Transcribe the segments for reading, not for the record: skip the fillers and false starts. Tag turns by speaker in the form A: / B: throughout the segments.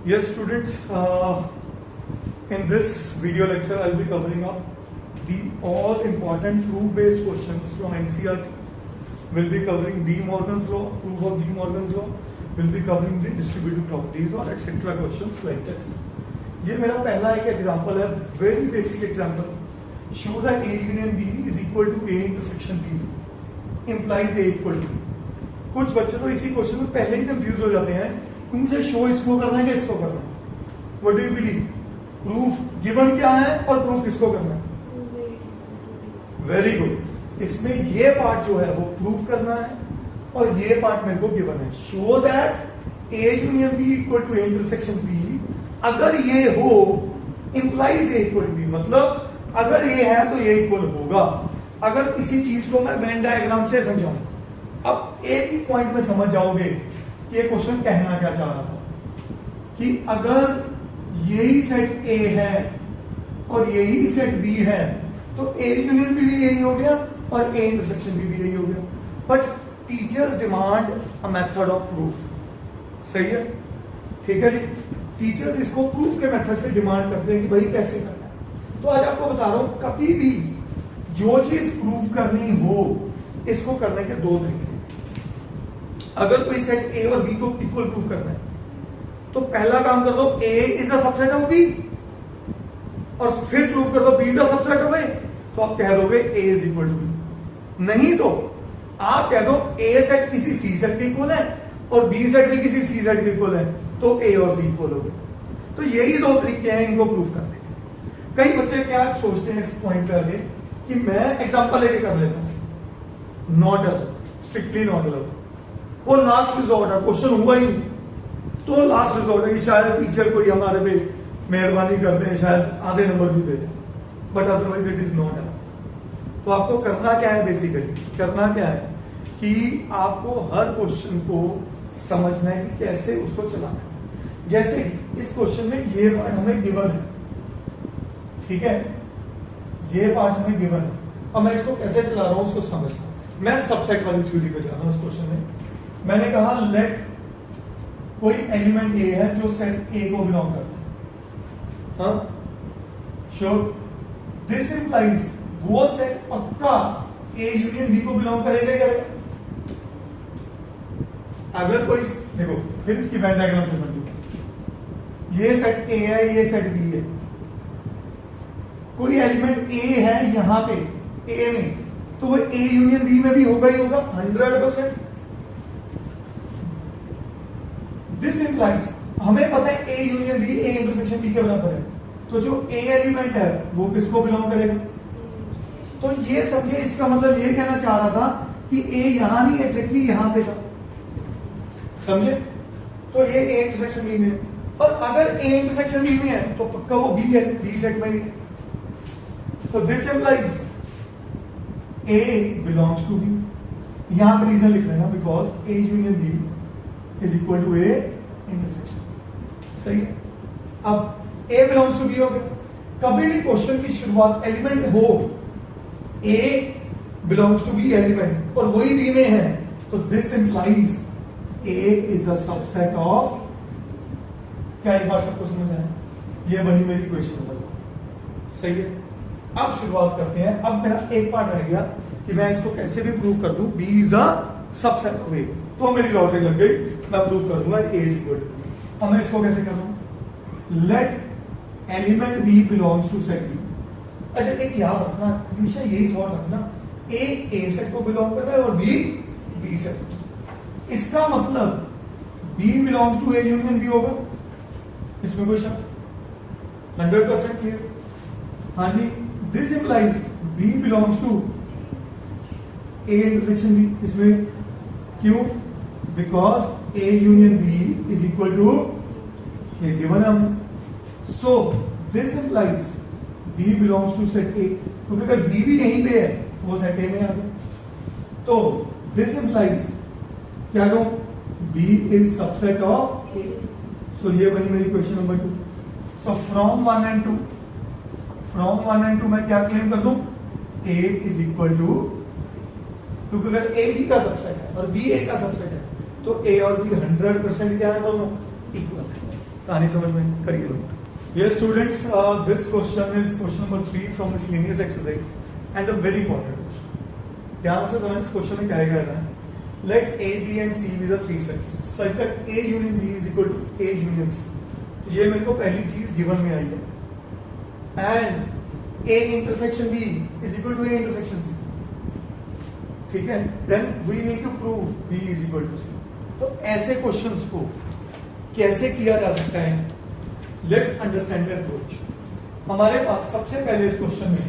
A: Yes, students, in this video lecture, I'll be covering up the all important proof-based questions from NCERT. We'll be covering De Morgan's law, proof of De Morgan's law. We'll be covering the distributive properties or etc. questions like this. ये मेरा पहला एक example है, very basic example. Show that A union B is equal to A intersection B implies A equal to B. कुछ बच्चे तो इसी question में पहले ही कंफ्यूज हो जाते हैं कि मुझे शो इसको करना है कि इसको करना है. What do you believe? Proof given क्या है और प्रूफ किसको करना है? Very good. इसमें ये पार्ट जो है वो प्रूफ करना है और ये पार्ट मेरे को गिवन है. Show that A union B equal to A intersection B. अगर ये हो implies A equal to B, मतलब अगर ये है तो ये इक्वल होगा. अगर किसी चीज को मैं वेन डायग्राम से समझाऊं, अब एक ही पॉइंट में समझ जाओगे कि ये क्वेश्चन कहना क्या चाह रहा था कि अगर यही सेट A है और यही सेट B है तो A यूनियन B भी यही हो गया और A इंटरसेक्शन B भी यही हो गया. But teachers demand a method of proof. सही है, ठीक है जी. टीचर्स इसको प्रूफ के मेथड से डिमांड करते हैं कि भाई कैसे करना है. तो आज आपको बता रहा हूं, कभी भी जो चीज प्रूफ करनी हो इसको करने के दो तरीके हैं. अगर कोई सेट A और B को इक्वल प्रूफ करना है तो पहला काम कर दो A is the subset of B और फिर प्रूफ कर दो B is the subset of A. तो आप कह दोगे A is equal to B. नहीं तो आप कह दो A सेट किसी C सेट के इक्वल है और B सेट भी किसी C सेट के इक्वल है तो A और C इक्वल हो गए. तो यही दो तरीके हैं इनको प्रूफ करने के. कई बच्चे क्या सोचते हैं इस पॉइंट पे आगे कि मैं एग्जांपल लेके कर लेता हूं. Not allowed, strictly not allowed. वो लास्ट रिजॉर्ट है, क्वेश्चन हुआ ही नहीं तो लास्ट रिजॉर्ट है कि शायद टीचर कोई हमारे पे मेहरबानी करते हैं, शायद आधे नंबर भी दे दें. But otherwise it is not allowed. तो आपको करना क्या है, बेसिकली करना क्या है कि आपको हर क्वेश्चन को समझना है कि कैसे उसको चलाना है. जैसे इस क्वेश्चन में ये पार्ट हमें गिवन है, ठीक है, ये पार्ट हमें गिवन है. अब मैं इसको कैसे चला रहा हूं उसको समझना. मैं सबसेट वाली थ्योरी पे जा रहा हूं. इस क्वेश्चन में मैंने कहा लेट कोई एलिमेंट A है जो सेट A को बिलोंग करता है. हाँ, श्योर. दिस इंप्लाइज वो सेट पक्का A यूनियन B को बिलोंग करेगा ही करेगा. अगर कोई देखो फिर इसकी वेन डायग्राम से समझो. ये सेट A है, ये सेट B है. कोई एलिमेंट A है यहां पे A में तो वो A यूनियन B में भी होगा ही होगा 100%. दिस इंप्लाइज हमें पता है A union B A intersection B के बराबर है. तो जो A एलिमेंट है वो किसको बिलोंग करेगा? तो ये समझे, इसका मतलब ये कहना चाह रहा था कि A यहां नहीं एग्जैक्टली यहां पे था. समझे? तो ये A इंटरसेक्शन B में है. और अगर A इंटरसेक्शन B में है तो पक्का वो B है, B सेट में भी है. तो this implies A belongs to B. यहां पर रीजन लिख लेना because A union B is equal to A intersection. सही है. अब A बिलोंग्स टू B हो गया. कभी भी क्वेश्चन की शुरुआत एलिमेंट हो A belongs to B element और वही B में है तो this implies A is a subset of. क्या एक बार सबको समझ आया? ये बनी मेरी क्वेश्चन नंबर. सही है. अब शुरुआत करते हैं. अब मेरा एक पार्ट रह गया कि मैं इसको कैसे भी प्रूव कर दूं B is a subset of A. तो मेरी लॉजिक लग गई, मैं प्रूव कर दूंगा A इज इक्वल टू. अब मैं इसको कैसे कर दूं? Let element B belongs to set B. अच्छा, एक याद रखना, हमेशा यही थॉट रखना, A सेट को बिलोंग कर रहा है और B सेट. इसका मतलब B belongs to A union B होगा. इसमें कोई शक? 100% क्लियर. हाँ जी. This implies B belongs to A intersection B. इसमें क्यों? Because A union B is equal to ये गिवन है हमें. So this implies B belongs to set A. क्योंकि अगर B भी यहीं पे है वो सेट A में आ गया. तो दिस इंप्लाइज क्या कहूं? B is subset of A. सो ये बनी मेरी question number 2. So from 1 and 2 मैं क्या क्लेम कर दूं? A इज इक्वल टू, क्योंकि अगर A B का सबसेट है और B A का सबसेट है तो A और B 100% क्या है, दोनों इक्वल है. कहानी समझ में करिए लोग। ये students, this question is question number 3 from miscellaneous exercise and a very important question. ध्यान से समझ, इस क्वेश्चन में क्या कह रहा है, let A B and C be the three sets such that A union B is equal to A union C. तो ये मेरे को पहली चीज गिवन में आई है, and A intersection B is equal to A intersection C. ठीक है, then we need to prove B is equal to C. तो ऐसे क्वेश्चंस को कैसे किया जा सकता है, लेट्स अंडरस्टैंड द अप्रोच। हमारे पास सबसे पहले इस क्वेश्चन में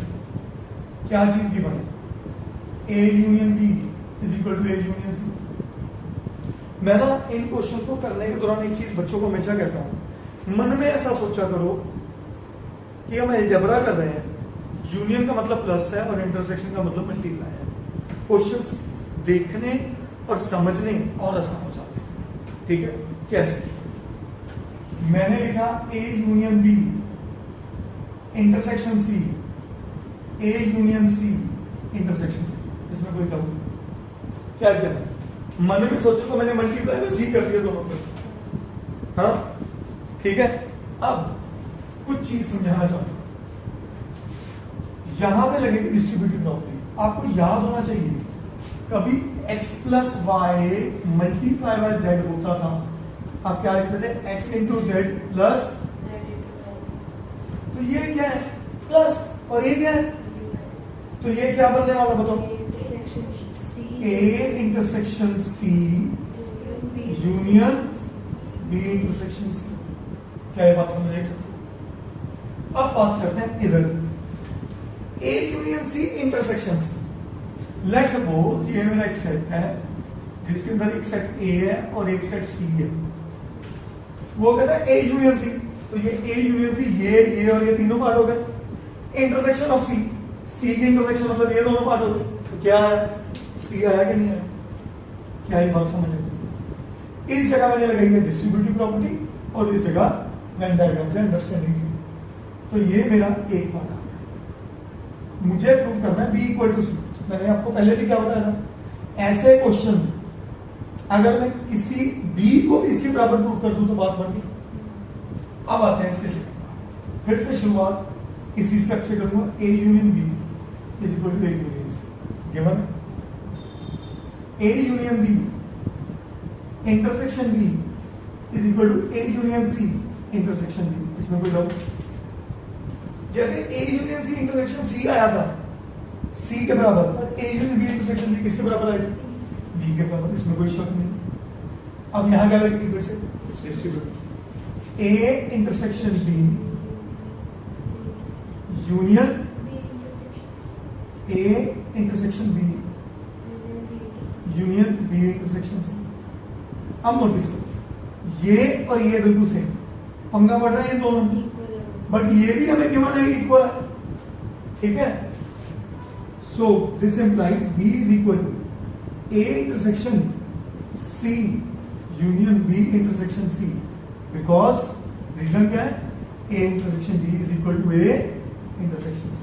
A: क्या चीज गिवन है, A union B is equal to A union C. मैं ना इन क्वेश्चंस को करने के दौरान एक चीज बच्चों को हमेशा कहता हूं, मन में ऐसा सोचा करो कि हम अलजेब्रा कर रहे हैं, यूनियन का मतलब प्लस है और इंटरसेक्शन का मतलब मल्टीप्लाई है। क्वेश्चंस देखने और समझने और आसान हो जाते हैं। ठीक है, कैसे? मैंने लिखा A union B intersection C, A union C intersection C, इसमें कोई डाउट? क्या क्या मन में सोचो तो मैंने मल्टीप्लाई में सी कर दिया दोनों तरफ। हाँ ठीक है, अब कुछ चीज समझाना चाहूंगा। यहां पे लगेगी डिस्ट्रीब्यूटिव प्रॉपर्टी, आपको याद होना चाहिए कभी x plus y multiply by z होता था, आप क्या लिखते थे, x इंटू जेड प्लस, तो ये क्या है प्लस और ये क्या है, तो ये क्या बनने वाला बताओ, A intersection C union B intersection C. क्या ये बात समझ सकते? अब बात करते हैं इधर, A union C intersection C. Let's suppose ये मेरा एक सेट है जिसके अंदर एक सेट ए है और एक सेट सी है। वो कहता है ए यूनियन सी, तो ये ए यूनियन सी, ये और ये तीनों पार्ट हो गए। इंटरसेक्शन ऑफ सी, सी के इंटरसेक्शन मतलब ये दोनों पार्ट हो गए। तो क्या है, सी आया कि नहीं आया? क्या ये बात समझ में? इस जगह मैंने लगाई है डिस्ट्रीब्यूटिव प्रॉपर्टी और इस जगह वेन डायग्राम से अंडरस्टैंडिंग की। तो ये मेरा एक पार्ट आ गया। मुझे प्रूव करना है बी इक्वल टू सी। मैंने आपको पहले भी क्या बताया था, ऐसे क्वेश्चन अगर मैं किसी बी को भी इसके बराबर प्रूव कर दूं तो बात बन गई। अब आते हैं इसके से, फिर से शुरुआत इसी स्टेप से करूंगा, A union B is equal to A union C. Given A union B intersection B is equal to A union C intersection B. इसमें कोई डाउट? जैसे ए यूनियन सी इंटरसेक्शन सी आया था सी के बराबर, और A union B intersection B किसके बराबर आएगा, बी के बराबर। इसमें कोई शक नहीं। अब यहां क्या लगेगी, फिर से distribute, A intersection B union A intersection B union B intersection C. अब नोटिस करो, ये और ये बिल्कुल सेम, पंगा बढ़ रहा है ये दोनों, बट ये भी हमें गिवन है इक्वल है। ठीक है, so this implies B is equal to A intersection C union B intersection C, because reason क्या है, A intersection B is equal to A intersection C.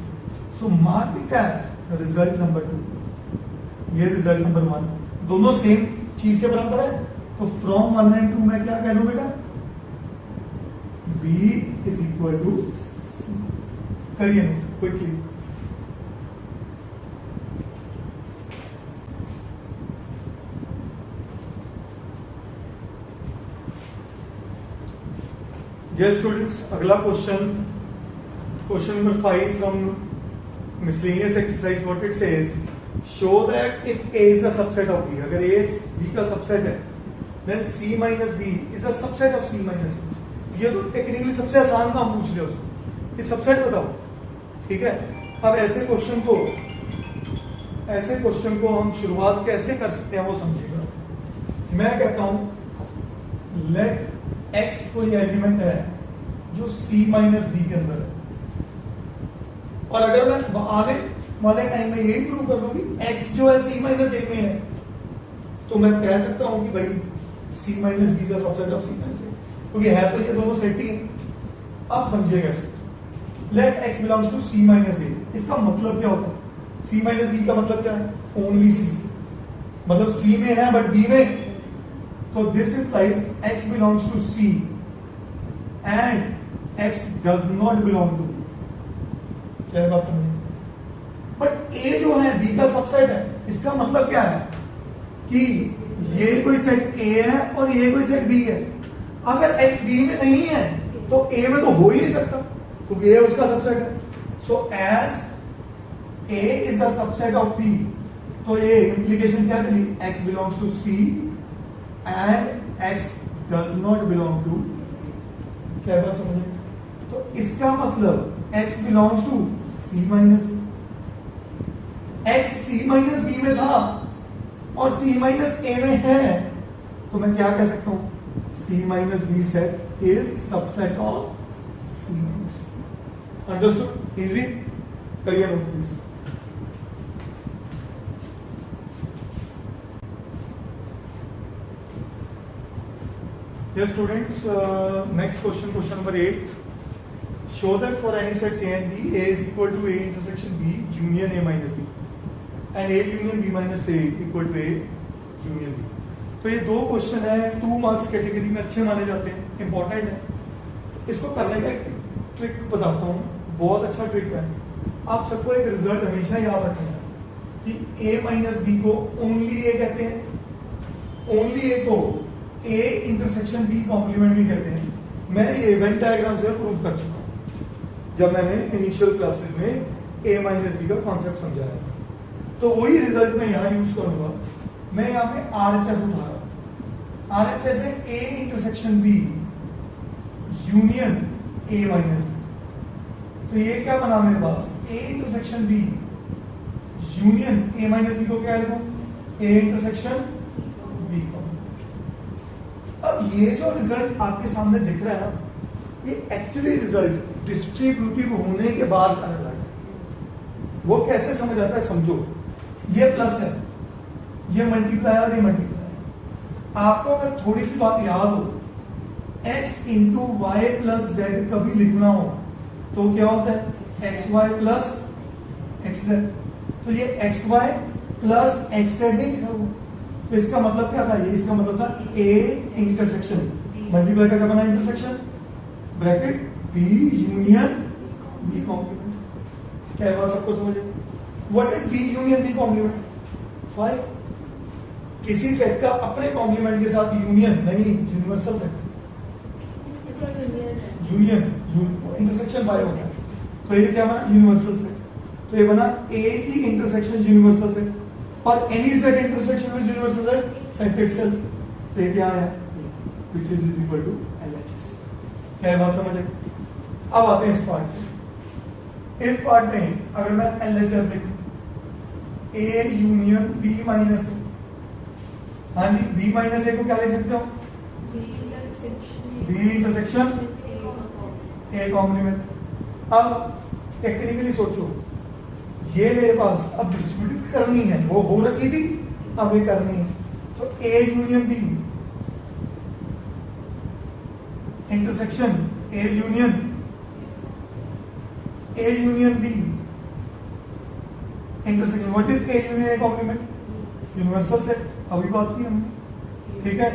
A: So mark it as result number 2, ये result number 1, दोनों same चीज के बराबर है। तो from 1 and 2 मैं क्या कह लूं बेटा, B is equal to C। करिए क्विकली। Yes students, अगला question, question number 5 from miscellaneous exercise. What it says, show that if A is a subset of B, अगर A B का सबसेट है, then C minus B is a subset of C minus B। ये तो technically सबसे आसान काम पूछ लिया उसको कि सबसेट बताओ। ठीक है, अब ऐसे क्वेश्चन को हम शुरुआत कैसे कर सकते हैं वो समझिएगा। मैं कहता हूं लेट x कोई एलिमेंट है जो C माइनस डी के अंदर है, और अगर मैं आने वाले टाइम में यही प्रूव कर दूं कि x जो है C माइनस ए में है, तो मैं कह सकता हूं कि भाई C माइनस बी का सबसेट ऑफ C माइनस ए, क्योंकि है तो ये दोनों सेट ही। अब समझिएगा इसे, let x belongs to C minus A. इसका मतलब क्या होता है, C माइनस बी का मतलब क्या है, ओनली C, मतलब C में है बट B में, तो this implies x belongs to C and x does not belong to, क्या बात समझे? बट ए जो है बी का सबसेट है, इसका मतलब क्या है कि ये कोई सेट ए है और ये कोई सेट बी है। अगर एक्स बी में नहीं है तो ए में तो हो ही नहीं सकता, क्योंकि ए उसका सबसेट है। So as A is the subset of B, तो ये इंप्लीकेशन क्या चली, x belongs to C and x does not belong to, क्या बात समझे? तो इसका मतलब x belongs to C minus B, x C minus B में था और सी माइनस ए में है, तो मैं क्या कह सकता हूं, C minus B set is subset of C minus B. Understood? Easy? करिए note please. Yes, students, next question, question number 8. Show that for any sets A and B, A is equal to A intersection B union A minus B, and A union B minus A equal to A union B. तो ये दो question है, 2 marks category में अच्छे माने जाते हैं, important है। इसको करने का एक ट्रिक बताता हूँ, बहुत अच्छा ट्रिक है। आप सबको एक रिजल्ट हमेशा याद रखना है कि A माइनस बी को ओनली ए कहते हैं, ओनली ए को ए इंटरसेक्शन बी कॉम्प्लीमेंट भी कहते हैं। मैं ये इवेंट डायग्राम से प्रूव कर चुका हूं जब मैंने इनिशियल क्लासेस में ए माइनस बी का कॉन्सेप्ट समझाया था। तो वही रिजल्ट मैं यहाँ यूज करूंगा। मैं यहाँ पे RHS उठा रहा हूं, RHS है A intersection B union A minus B. तो ये क्या बना मेरे पास, A intersection B union A minus B को क्या लिखूं, ए इंटरसेक्शन बी को। अब ये जो रिजल्ट आपके सामने दिख रहा है ना, ये एक्चुअली रिजल्ट डिस्ट्रीब्यूटिव होने के बाद का रिजल्ट है। वो कैसे समझ आता है, समझो, ये प्लस है, ये मल्टीप्लायर, ये मल्टीप्लायर। आपको अगर थोड़ी सी बात याद हो, x into y plus z कभी लिखना हो तो क्या होता है, x y plus x z. तो ये x y plus x z नहीं लिखा हुआ, तो इसका मतलब क्या था, ये इसका मतलब था ए इंटरसेक्शन मल्टीप्लाई का क्या बना, intersection bracket B union B complement. क्या बात सबको समझे? What is B union B complement? 5। किसी सेट का अपने कॉम्प्लीमेंट के साथ यूनियन नहीं, यूनिवर्सल सेट, यूनियन इंटरसेक्शन 5 होता है। तो ये क्या बना, यूनिवर्सल सेट। तो ये बना ए की इंटरसेक्शन यूनिवर्सल सेट, और any set intersection with universal set itself. तो ये क्या है, which is equal to LHS। क्या बात समझ आई? अब आते हैं इस पार्ट पे। इस पार्ट में अगर मैं LHS लिखूं, ए यूनियन बी माइनस ए, हाँ जी, बी माइनस ए को क्या लिख सकते हो, बी इंटरसेक्शन ए कॉम्प्लीमेंट। अब टेक्निकली सोचो, ये मेरे पास अब डिस्ट्रीब्यूट करनी है, वो हो रखी थी, अब ये करनी है। तो A union B intersection A union B intersection, what is A union A complement, universal set. अभी बात की हमने, ठीक है।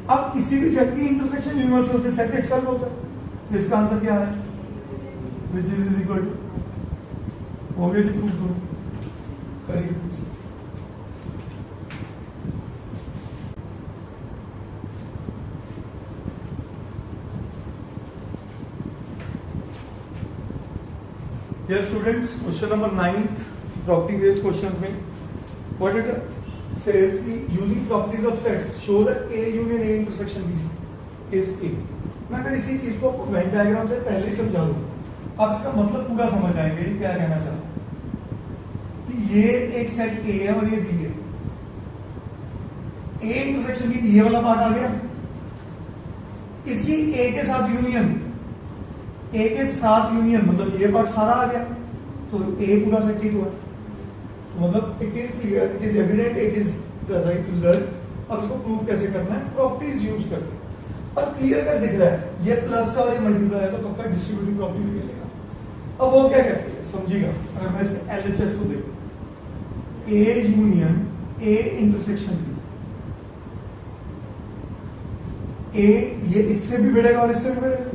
A: अब किसी भी सेट की इंटरसेक्शन यूनिवर्सल से सेट इटसेल्फ होता है। इसका आंसर क्या है, which is equal to, obviously prove करो, करिए please. Yes, students, question number 9, property based questions में what it says कि using properties of sets show that A union A intersection B is A। मैं अगर इसी चीज को वेन डायग्राम से पहले ही समझा दूं, आप इसका मतलब पूरा समझ आएंगे क्या कहना चाहता हूं। कि ये एक सेट A है और ये B है, A इंटरसेक्शन B, ये वाला पार्ट आ गया, इसकी A के साथ यूनियन, ए के साथ यूनियन मतलब ये पार्ट सारा आ गया, तो ए पूरा सेट ठीक हुआ। तो मतलब it is clear, it is evident, it is the right result. अब इसको प्रूव कैसे करना है, प्रॉपर्टीज यूज करके। और क्लियर कर दिख रहा है, ये प्लस और ये मल्टीप्लाई है, तो पक्का डिस्ट्रीब्यूटिव प्रॉपर्टी निकलेगा। अब वो क्या कहती है समझिएगा, अगर मैं इसके LHS को देखूं, A union A intersection B, ए ये इससे भी बढ़ेगा और इससे भी बढ़ेगा,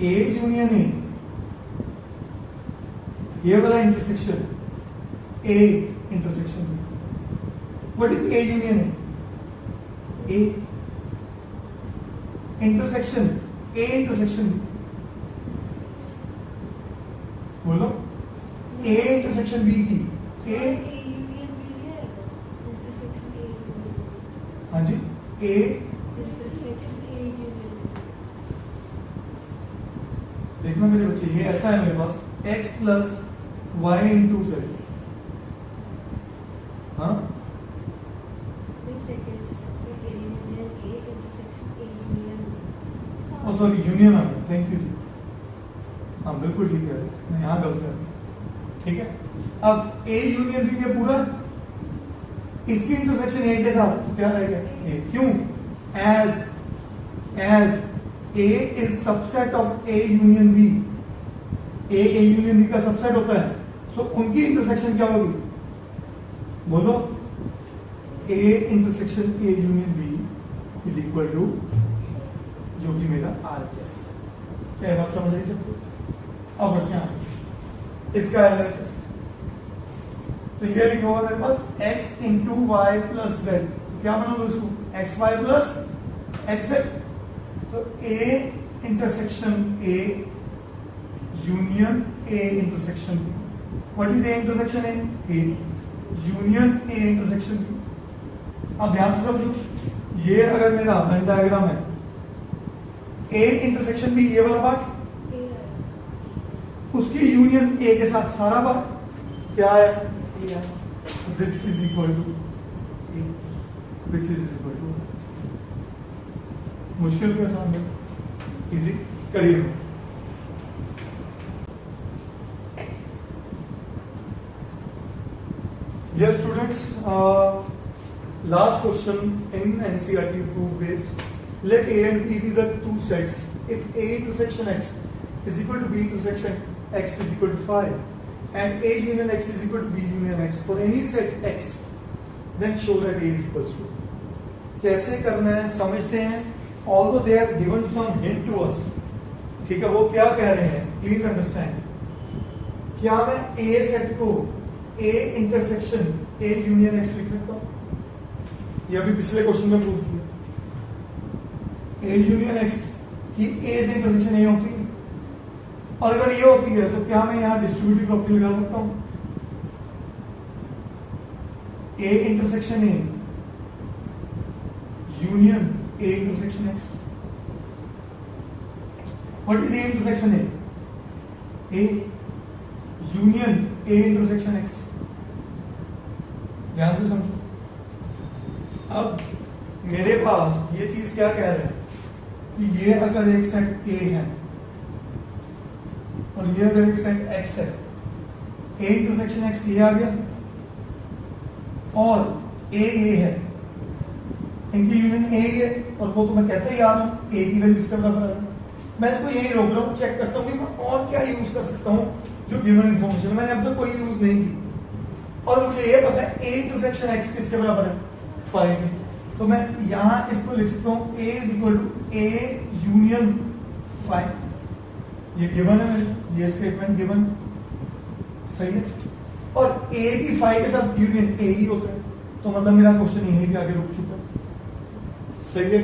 A: ए यूनियन ए, ये वाला intersection A intersection B, what is A union A? Intersection A intersection B, बोलो ए इंटरसेक्शन बी की ए, हाँ जी ए देखना मेरे बच्चे, ये ऐसा है मेरे पास x plus y into z, हाँ सॉरी यूनियन आ गया, थैंक यू जी, हाँ बिल्कुल ठीक है, मैं यहाँ गलत कर, ठीक है। अब ए यूनियन बी ये पूरा, इसकी इंटरसेक्शन ए के साथ तो क्या रहेगा ए, क्यों? As A is subset of A union B, A union B का सबसेट होता है, सो उनकी इंटरसेक्शन क्या होगी? बोलो A intersection A union B is equal to, जो कि मेरा RHS, क्या बात समझ आई सबको? अब बढ़िया इसका LHS, तो ये लिखा हुआ मेरे पास x into y plus z, तो क्या बना लो इसको x y plus x z, तो A intersection A union A intersection B, what is A intersection A union A intersection B। अब ध्यान से समझो, ये अगर मेरा वेन डायग्राम है, A इंटरसेक्शन B ये वाला पार्ट, उसकी यूनियन A के साथ सारा पार्ट क्या है? This is equal to A, which is equal to, मुश्किल के आसान है, इजी करिए। Yes students, last question in NCERT proof based, let A and B be the two sets. If A intersection X is equal to B intersection X is equal to 5 and A union X is equal to B union X for any set X, then show that A is equals to। कैसे करना है समझते हैं, although they have given some hint to us, ठीक है, वो क्या कह रहे हैं प्लीज अंडरस्टैंड। क्या मैं A सेट को A intersection A union X लिख सकता हूं? ये अभी पिछले क्वेश्चन में प्रूव किया, A यूनियन X की A से इंटरसेक्शन A होती है, और अगर ये होती है तो क्या मैं यहां डिस्ट्रीब्यूटिव प्रॉपर्टी लगा सकता हूं? A intersection A union A intersection X, what is A intersection A union A intersection X, ध्यान से समझो। अब मेरे पास ये चीज क्या कह रहा है कि ये अगर एक सेट A है और ये अगर एक सेट X है, A इंटरसेक्शन X ये आ गया और A ये है, इनकी यूनियन A है, और वो तो मैं कहता ही आ रहा हूं A की वैल्यू इसके बराबर आ रहा है। मैं इसको यही रोक रहा हूं, चेक करता हूं कि मैं और क्या यूज कर सकता हूं जो गिवन इंफॉर्मेशन मैंने अब तक कोई यूज नहीं की, और मुझे ये पता है A इंटरसेक्शन X किसके बराबर है 5, तो मैं यहां इसको लिख सकता हूं A is equal to A union 5, ये गिवन है मेरे, ये स्टेटमेंट गिवन सही है, और A की 5 के साथ यूनियन A ही होता है, तो मतलब मेरा क्वेश्चन यहीं पे आगे रुक चुका है, सही है।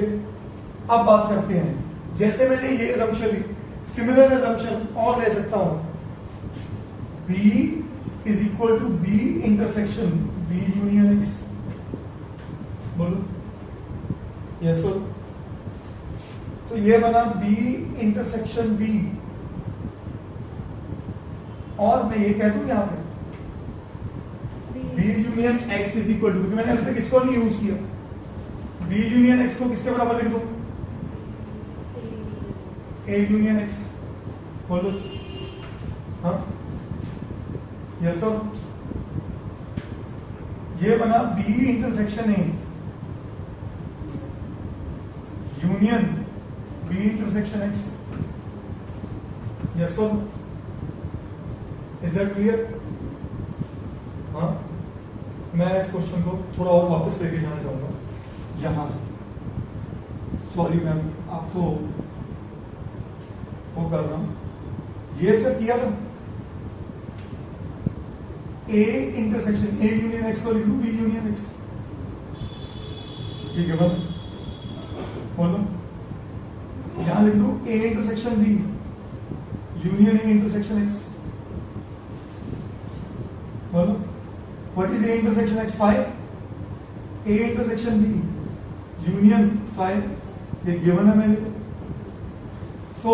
A: अब बात करते हैं, जैसे मैंने ये assumption ली, सिमिलर assumption और ले सकता हूं, B is equal to B intersection B union X, बोलो यस yes, तो ये बना B इंटरसेक्शन B, और मैं ये कह दूं यहां पे B union X is equal to, क्योंकि मैंने अभी तक इसको नहीं यूज किया, B यूनियन X को किसके बराबर लिख दूं? A यूनियन X, बोलो हाँ यस सर, ये बना B intersection A union B intersection X, yes sir, is that clear? हाँ, मैं इस क्वेश्चन को थोड़ा और वापस लेके जाना चाहूंगा यहां से, सॉरी मैम आपको वो कर रहा हूं, ये स्टेप किया था, ए इंटरसेक्शन ए यूनियन एक्स को लिख लूं बी यूनियन एक्स, ठीक है बोलो, यहां लिख लूं A intersection B union A intersection X, बोलो what is A intersection X 5, A intersection B union 5, ये गिवन है मेरे को, तो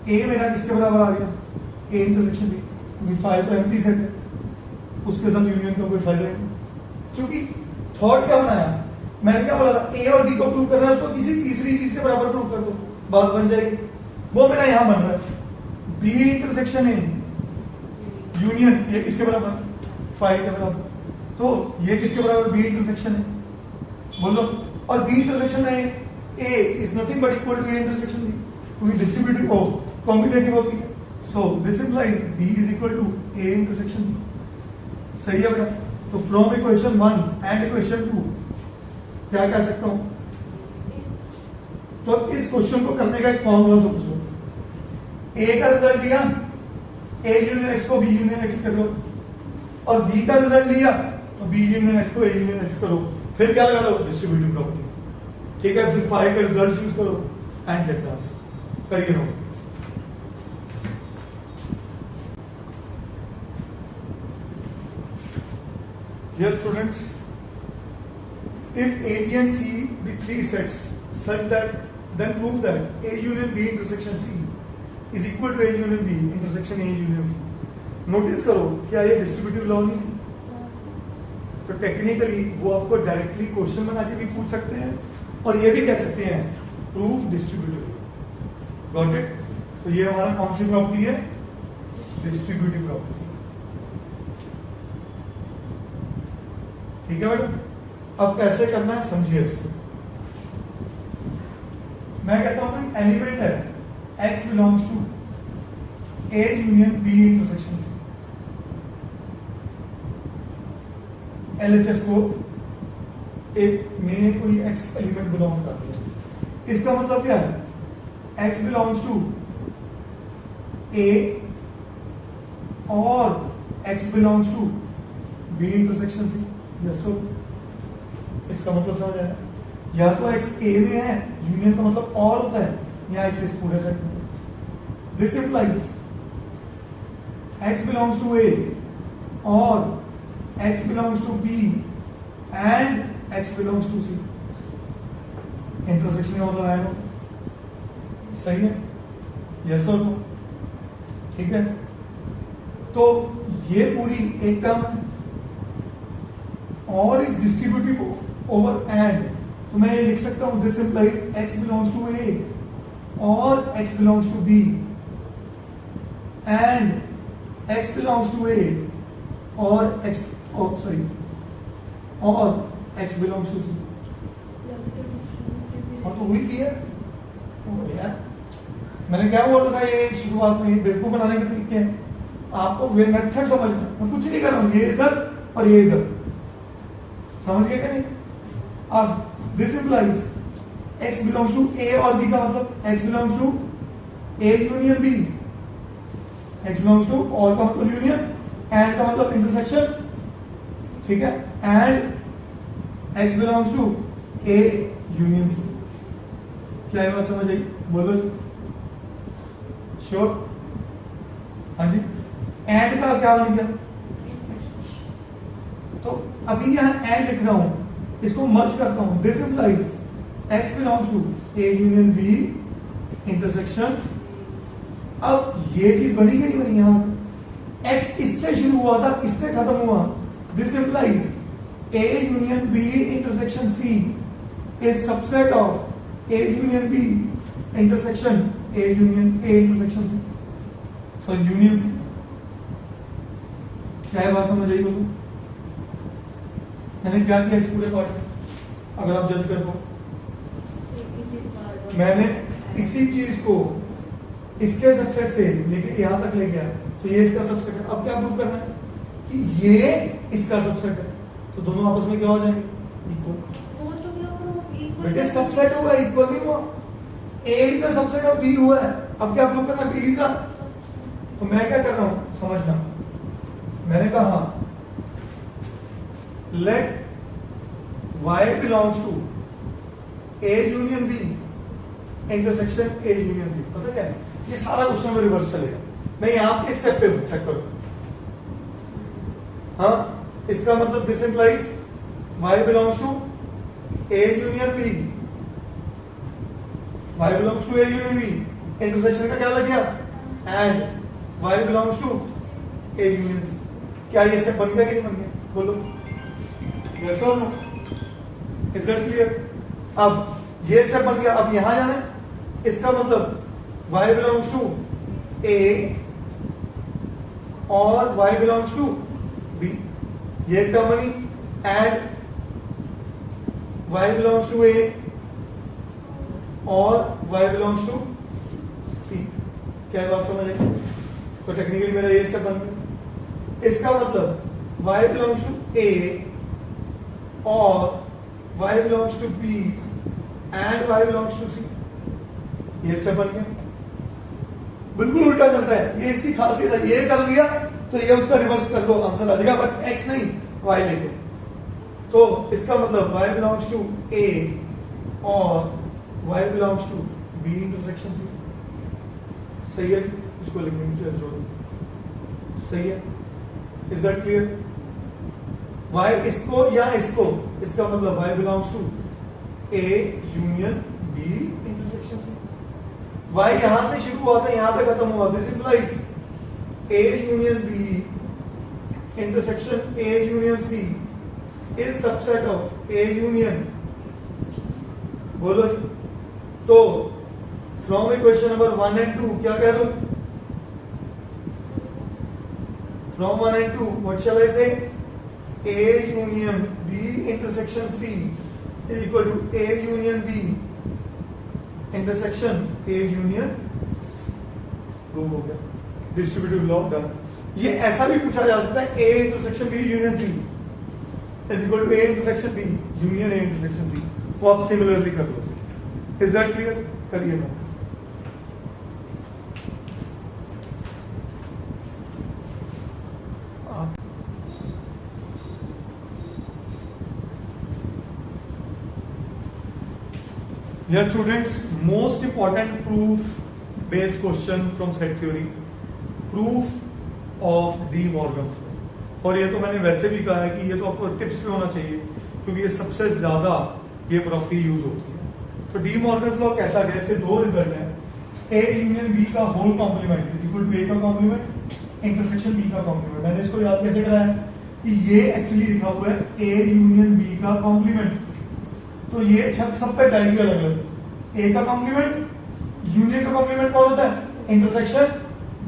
A: ए मेरा किसके बराबर आ गया, ए इंटरसेक्शन बी, 5 तो एम्प्टी सेट है, उसके साथ यूनियन का कोई फायदा नहीं, क्योंकि थॉट क्या बनाया मैंने, क्या बोला था ए और बी को प्रूव करना है, उसको किसी तीसरी चीज के बराबर प्रूव कर दो, बात बन जाएगी, वो मेरा यहां बन रहा है, बी इंटरसेक्शन ए यूनियन, ये किसके बराबर 5 के बराबर, तो ये किसके बराबर बी इंटरसेक्शन है, बोलो, और बी इंटरसेक्शन है A is nothing but equal to A intersection B, क्योंकि डिस्ट्रीब्यूटिव हो कॉम्पिटेटिव होती है, so this implies B is equal to A intersection B, सही है बेटा, तो फ्रॉम इक्वेशन 1 एंड इक्वेशन 2 क्या कह सकता हूं, तो इस क्वेश्चन को करने का एक फॉर्मूला समझो, ए का रिजल्ट लिया ए यूनियन एक्स को बी यूनियन एक्स कर लो, और बी का रिजल्ट लिया तो बी यूनियन एक्स को ए यूनियन एक्स करो, फिर क्या लगा लो डिस्ट्रीब्यूटिव प्रॉपर्टी, ठीक है, फिर 5 का रिजल्ट यूज करो एंड गेट द आंसर, करिए no. Dear students, if A, B and C be three sets such that then prove that A union B intersection C is equal to A union B intersection A union C. Notice करो क्या ये distributive law नहीं है, तो technically वो आपको directly question बना के भी पूछ सकते हैं और ये भी कह सकते हैं प्रूफ डिस्ट्रीब्यूटिव, गॉट इट, तो ये हमारा कौन सी प्रॉपर्टी है, डिस्ट्रीब्यूटिव प्रॉपर्टी, ठीक है मैडम। अब कैसे करना है समझिए इसको, मैं कहता हूं कोई एलिमेंट है x belongs to A union B intersection से, LHS को एक में कोई x एलिमेंट बिलोंग करता है, इसका मतलब क्या है, x बिलोंग्स टू A और x belongs to B intersection C, yes so इसका मतलब समझ आया, या तो x A में है, यूनियन का मतलब और होता है, या x इस पूरे सेट में, this implies x belongs to A और x belongs to B and x belongs to C, intersection का मतलब है, सही है, यस और नो, ठीक है, तो ये पूरी एक टर्म है और इस डिस्ट्रीब्यूटिव ओवर एंड, तो मैं ये लिख सकता हूं this implies x belongs to A और x belongs to B and x belongs to A और x और x belongs to C, हाँ तो वही क्लियर यार, मैंने क्या बोला था ये शुरुआत में, बेवकूफ बनाने के तरीके हैं, आपको वे मेथड समझना, मैं कुछ नहीं कर रहा हूं, ये इधर और ये इधर, समझ गए क्या नहीं, अब this implies x belongs to A और B का मतलब x belongs to A union B, x belongs to और का मतलब यूनियन, एंड का मतलब इंटरसेक्शन, ठीक है, and x belongs to A union C, क्या ये बात समझ आई, बोलो श्योर, हाँ जी, एंड का क्या बन गया, तो अभी यहां एंड लिख रहा हूं, इसको मर्ज करता हूं, this implies x belongs to A union B intersection, अब ये चीज बनी कि नहीं बनी, यहां x इससे शुरू हुआ था, इससे खत्म हुआ, this implies A union B intersection C is subset of A union B intersection A union A intersection C, so union C, क्या है बात समझ आई बोलो, मैंने क्या किया इस पूरे पार्ट में, अगर आप जज कर पाओ, मैंने इसी चीज को इसके सबसेट से लेके यहां तक ले गया, तो ये इसका सबसेट है, अब क्या प्रूव करना है कि ये इसका सबसेट है, तो दोनों आपस में क्या हो जाएंगे, इक्वल, बेटे सबसेट होगा, इक्वल नहीं हुआ, A is a subset of B हुआ है, अब क्या प्रूव करना, बी इज अ, तो मैं क्या कर रहा हूं समझना, मैंने कहा let y belongs to A union B intersection A union C। पता क्या है, ये सारा क्वेश्चन में रिवर्स चलेगा, मैं यहां पे स्टेप पे हूं, चेक करो। हाँ, इसका मतलब this implies y belongs to A union B, y belongs to A union B, intersection का क्या लग गया, and y belongs to A union C। क्या ये स्टेप बन गया कि नहीं बन गया, बोलो यस और नो, इज दैट क्लियर। अब ये स्टेप बन गया, अब यहां जाना है, इसका मतलब y बिलोंग्स टू A और y बिलोंग्स टू B, ये एक टर्म बनी, and y belongs to A और y बिलोंग्स टू C। क्या बात समझ आई, तो टेक्निकली मेरा ये स्टेप बन गया, इसका मतलब y बिलोंग्स टू A और y belongs to B and y belongs to C, ये स्टेप बन गया। बिल्कुल उल्टा चलता है, ये इसकी खासियत है, ये कर लिया तो ये उसका रिवर्स कर दो, आंसर आ जाएगा, बट x नहीं y लेके। तो इसका मतलब y belongs to A और y belongs to B intersection C, सही है, इसको लिखने की जरूरत, सही है, इज दैट क्लियर। y इसको या इसको, इसका मतलब y belongs to A union B intersection C। y यहां से शुरू हुआ था, यहां पे खत्म हुआ, this implies A union B intersection A union C is subset of A union, बोलो जी। तो फ्रॉम इक्वेशन नंबर 1 एंड 2 क्या कह दो, फ्रॉम 1 एंड 2 व्हाट शैल आई से, A union B intersection C is equal to A union B intersection A union, prove हो गया, distributive law done. ये ऐसा भी पूछा जा सकता है, A intersection B union C is equal to A intersection B union A intersection C, वो आप सिमिलरली कर लो, इज दैट क्लियर, करिए ना। Yes students, most important proof based question from set theory, proof of De Morgan's law। और ये तो मैंने वैसे भी कहा है कि ये तो आपको टिप्स पे होना चाहिए, क्योंकि ये सबसे ज्यादा ये प्रॉपर्टी यूज होती है। तो डी मॉर्गन्स लॉ कहता है, इसके दो रिजल्ट हैं, A यूनियन B का whole complement is equal to A का कॉम्प्लीमेंट इंटरसेक्शन B का कॉम्प्लीमेंट। मैंने इसको याद कैसे कराया कि ये एक्चुअली लिखा हुआ है A यूनियन B का कॉम्प्लीमेंट, तो ये छत सब पे जाएगी अलग अलग, ए का कॉम्प्लीमेंट यूनियन का कॉम्प्लीमेंट कौन होता है, इंटरसेक्शन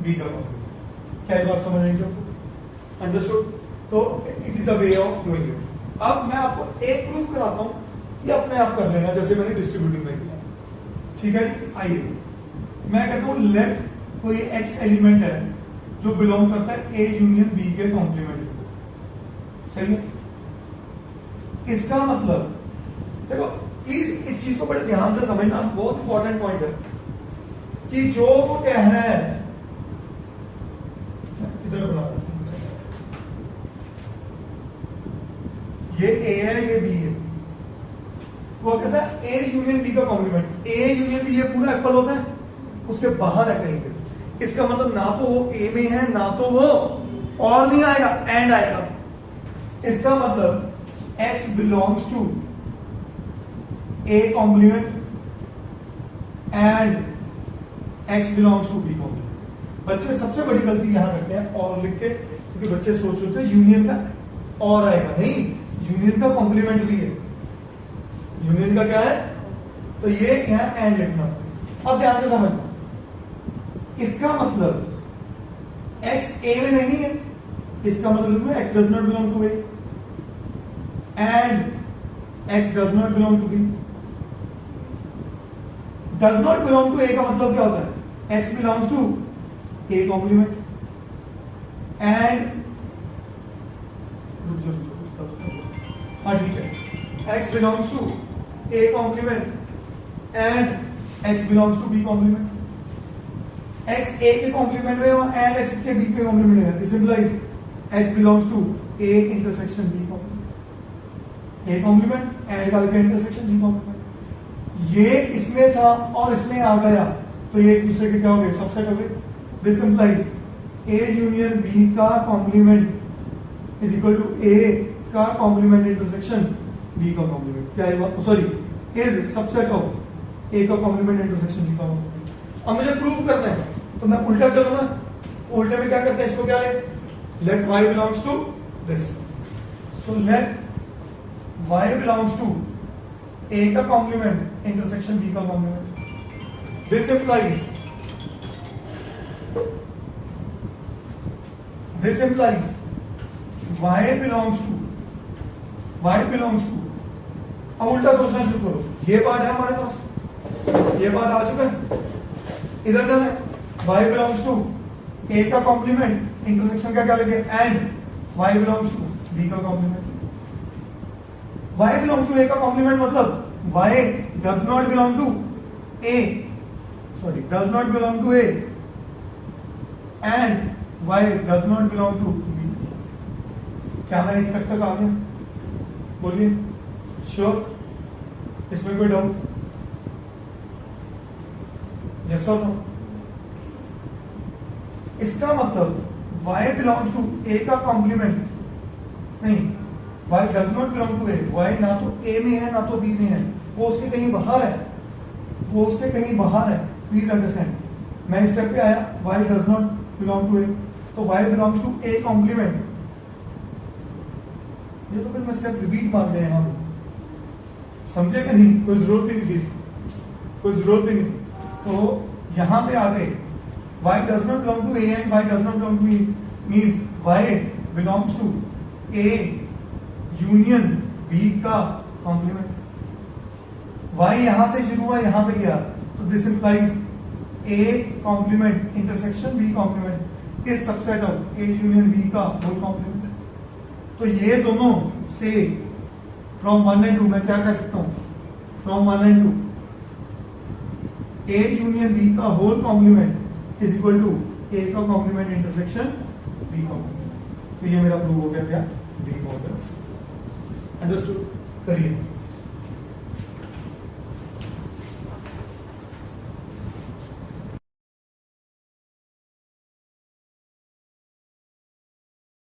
A: बी का कॉम्प्लीमेंट। क्या ये बात समझ आई सबको, अंडरस्टूड। तो it is a way of doing it. अब मैं आपको एक प्रूफ कराता हूं, ये अपने आप कर लेना जैसे मैंने डिस्ट्रीब्यूटिव में किया, ठीक है। आइए मैं कहता हूं लेट कोई एक्स एलिमेंट है जो बिलोंग करता है ए यूनियन बी के कॉम्प्लीमेंट, सही है। इसका मतलब देखो प्लीज इस चीज को बड़े ध्यान से समझना, बहुत इंपॉर्टेंट पॉइंट है कि जो वो कहना है, इधर बना ये ए है ये बी है, वो कहता है ए यूनियन बी का कॉम्प्लीमेंट, ए यूनियन बी ये पूरा एप्पल होता है, उसके बाहर है कहीं पे, इसका मतलब ना तो वो ए में है ना तो वो और नहीं आएगा, एंड आएगा। इसका मतलब x belongs to A complement and X belongs to B complement। बच्चे सबसे बड़ी गलती यहां करते हैं और लिख के, क्योंकि बच्चे सोच रहे थे यूनियन का और आएगा, नहीं, यूनियन का कॉम्प्लीमेंट भी है, यूनियन का क्या है, तो ये यहां एंड लिखना। अब ध्यान से समझना, इसका मतलब X A में नहीं है, इसका मतलब X does not belong to A and X does not belong to B। does not belong to A का मतलब क्या होता है, X belongs to A complement and हाँ ठीक है, X belongs to A complement and x belongs to B complement, x a के complement में और एंड x के b के कॉम्प्लीमेंट में, this implies x belongs to a intersection b complement, a complement and का इंटरसेक्शन b कॉम्प्लीमेंट। ये इसमें था और इसमें आ गया तो ये एक दूसरे के क्या हो गए, सबसेट हो गए। This implies a union b का complement is equal to a का कॉम्प्लीमेंट इंटरसेक्शन b का कॉम्प्लीमेंट। क्या है, sorry, is subset of a का कॉम्प्लीमेंट इंटरसेक्शन b का कॉम्प्लीमेंट। अब मुझे प्रूव करना है तो मैं उल्टा चलूंगा, उल्टे में क्या करते हैं, इसको क्या है, let y belongs to this, so let y belongs to a का कॉम्प्लीमेंट इंटरसेक्शन b का complement. This implies y belongs to, अब उल्टा सोचना शुरू करो, ये पार्ट है हमारे पास, ये पार्ट आ चुका है, इधर जाना है, y बिलोंग्स टू a का कॉम्प्लीमेंट इंटरसेक्शन का क्या लगे and y belongs to b का complement. y belongs to a का कॉम्प्लीमेंट मतलब y does not belong to a, sorry does not belong to a and y does not belong to b। क्या मैं इस तक आ गया, बोलिए, श्योर, इसमें कोई डाउट, यस और नो? इसका मतलब y बिलोंग्स टू a का कॉम्प्लीमेंट नहीं, y does not belong to a, y ना तो a में है ना तो b में है, वो उसके कहीं बाहर है, वो उसके कहीं बाहर है, प्लीज अंडरस्टैंड। मैं इस स्टेप पे आया, y does not belong to a, तो y belongs to a complement, ये तो फिर मैं स्टेप रिपीट मार गया यहां पे, समझे कि नहीं, कोई जरूरत ही नहीं थी इसकी, कोई जरूरत ही नहीं थी। तो यहां पे आ गए y does not belong to a and y does not belong to b means y belongs to a union b का कॉम्प्लीमेंट। y यहां से शुरू हुआ यहां पे गया, तो this implies a complement intersection b complement is subset of a union b का होल कॉम्प्लीमेंट। तो ये दोनों से फ्रॉम 1 and 2 मैं क्या कह सकता हूं, from 1 and 2 a union b का whole complement is equal to a का कॉम्प्लीमेंट इंटरसेक्शन b कॉम्प्लीमेंट। तो ये मेरा प्रूव हो गया क्या, डी मॉर्गन्स। अंडरस्टूड, करिए।